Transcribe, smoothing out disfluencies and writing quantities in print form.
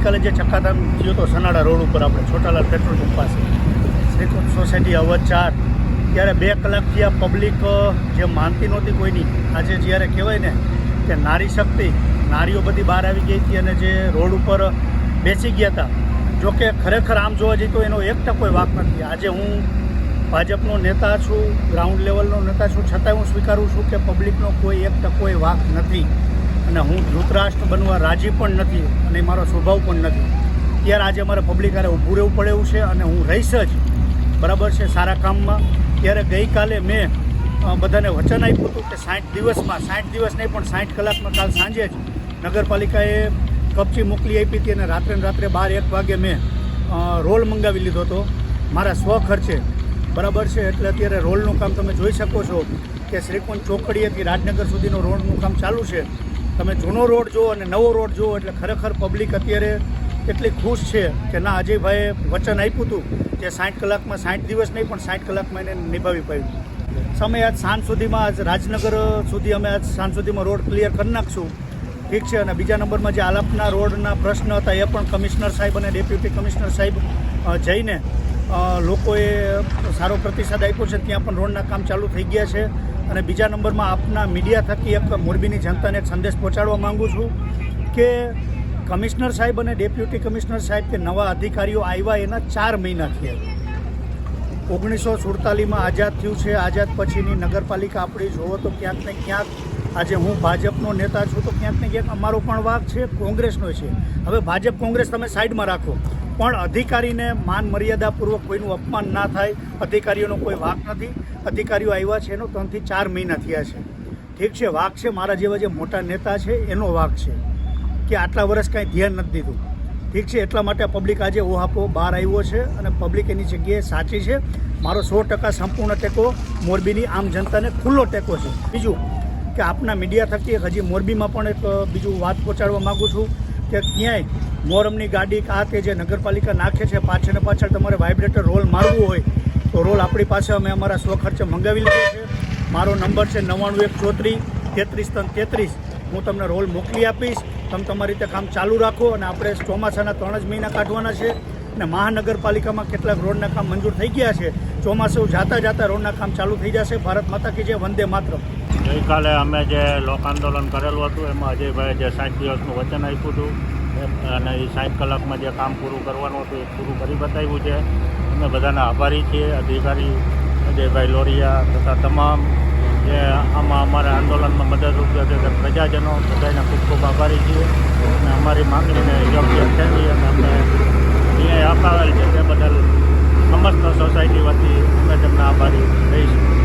ગઈકાલે જે ચક્કાજામ થયો હતો સનાડા રોડ ઉપર આપણે છોટાલાલ પેટ્રોલ પંપ પાસે શ્રીકોટ સોસાયટી અવધ 4, ત્યારે 2 કલાકથી આ પબ્લિક જે માનતી નહોતી કોઈની, આજે જ્યારે કહેવાય ને કે નારી શક્તિ, નારીઓ બધી બહાર આવી ગઈ હતી અને જે રોડ ઉપર બેસી ગયા હતા. જોકે ખરેખર આમ જોવા જઈએ તો એનો એક ટકોય વાંક નથી. આજે હું ભાજપનો નેતા છું, ગ્રાઉન્ડ લેવલનો નેતા છું, છતાંય હું સ્વીકારું છું કે પબ્લિકનો કોઈ એક ટકોય વાંક નથી અને હું ધૃતરાષ્ટ્ર બનવા રાજી પણ નથી અને મારો સ્વભાવ પણ નથી. ત્યારે આજે મારે પબ્લિક હારે ઊભું રહેવું પડે એવું છે અને હું રહીશ જ, બરાબર છે, સારા કામમાં. ત્યારે ગઈકાલે મેં બધાને વચન આપ્યું હતું કે 60 દિવસમાં, 60 દિવસ નહીં પણ 60 કલાકમાં કાલ સાંજે જ નગરપાલિકાએ કપચી મોકલી આપી હતી અને રાત્રે 12-1 વાગે મેં રોલ મંગાવી લીધો હતો મારા સ્વખર્ચે, બરાબર છે. એટલે અત્યારે રોલનું કામ તમે જોઈ શકો છો કે શ્રીકોટ ચોકડીએથી રાજનગર સુધીનો રોડનું કામ ચાલુ છે. તમે જૂનો રોડ જુઓ અને નવો રોડ જુઓ એટલે ખરેખર પબ્લિક અત્યારે એટલી ખુશ છે કે ના, અજયભાઈએ વચન આપ્યું હતું કે 60 કલાકમાં, 60 દિવસ નહીં પણ 60 કલાકમાં એને નિભાવી પાડ્યું. સમય આજ સાંજ સુધીમાં, આજ રાજનગર સુધી અમે આજ સાંજ સુધીમાં રોડ ક્લિયર કરી નાખશું, ઠીક છે. અને બીજા નંબરમાં જે આલાપના રોડના પ્રશ્ન હતા એ પણ કમિશનર સાહેબ અને ડેપ્યુટી કમિશનર સાહેબ જઈને લોકોએ સારો પ્રતિસાદ આપ્યો છે, ત્યાં પણ રોડના કામ ચાલુ થઈ ગયા છે. અને બીજા નંબરમાં આપના મીડિયા થકી એક મોરબીની જનતાને એક સંદેશ પહોંચાડવા માગું છું કે કમિશનર સાહેબ અને ડેપ્યુટી કમિશનર સાહેબ કે નવા અધિકારીઓ આવ્યા એના 4 મહિના થયા. 1947માં આઝાદ થયું છે. આઝાદ પછીની નગરપાલિકા આપણી જોવો તો ક્યાંક ને ક્યાંક આજે હું ભાજપનો નેતા છું તો ક્યાંક ને ક્યાંક અમારો પણ વાંક છે, કોંગ્રેસનો છે. હવે ભાજપ કોંગ્રેસ તમે સાઈડમાં રાખો, પણ અધિકારીને માન મર્યાદાપૂર્વક કોઈનું અપમાન ના થાય, અધિકારીઓનો કોઈ વાંક નથી. અધિકારીઓ આવ્યા છે એનો 3 થી 4 મહિના થયા છે, ઠીક છે. વાંક છે મારા જેવા જે મોટા નેતા છે એનો વાંક છે કે આટલા વર્ષ કાંઈ ધ્યાન નથી દીધું, ઠીક છે. એટલા માટે પબ્લિક આજે ઓહાપો બહાર આવ્યો છે અને પબ્લિક એની જગ્યાએ સાચી છે. મારો 100% સંપૂર્ણ ટેકો મોરબીની આમ જનતાને ખુલ્લો ટેકો છે. બીજું કે આપના મીડિયા થકી હજી મોરબીમાં પણ એક બીજું વાત પહોંચાડવા માગું છું કે ક્યાંય મોરમની ગાડી આ તે જે નગરપાલિકા નાખે છે, પાછળ ને પાછળ તમારે વાઇબ્રેટર રોલ મારવું હોય તો રોલ આપણી પાસે અમે અમારા સ્વખર્ચે મંગાવી લીધો છે. મારો નંબર છે 91 134 33 33. હું તમને રોલ મોકલી આપીશ. તમે તમારી રીતે કામ ચાલુ રાખો અને આપણે ચોમાસાના 3 જ મહિના કાઢવાના છે અને મહાનગરપાલિકામાં કેટલાક રોડના કામ મંજૂર થઈ ગયા છે. ચોમાસું જાતા રોડના કામ ચાલુ થઈ જશે. ભારત માતા કી જય, વંદે માતરમ. ગઈકાલે અમે જે લોક આંદોલન કરેલું હતું એમાં અજયભાઈએ જે 60 દિવસનું વચન આપ્યું હતું અને એ 60 કલાકમાં જે કામ પૂરું કરવાનું હતું એ પૂરું કરી બતાવ્યું છે. અમે બધાના આભારી છીએ, અધિકારી અજયભાઈ લોરિયા તથા તમામ જે આમાં અમારા આંદોલનમાં મદદરૂપ છે પ્રજાજનો, બધાને ખૂબ ખૂબ આભારી છીએ અને અમારી માંગણીને યોગ્ય ઠેરવી અને અમને ન્યાય અપાવેલ છે તે બદલ સમસ્ત સોસાયટી વતી અમે તેમના આભારી રહીશું.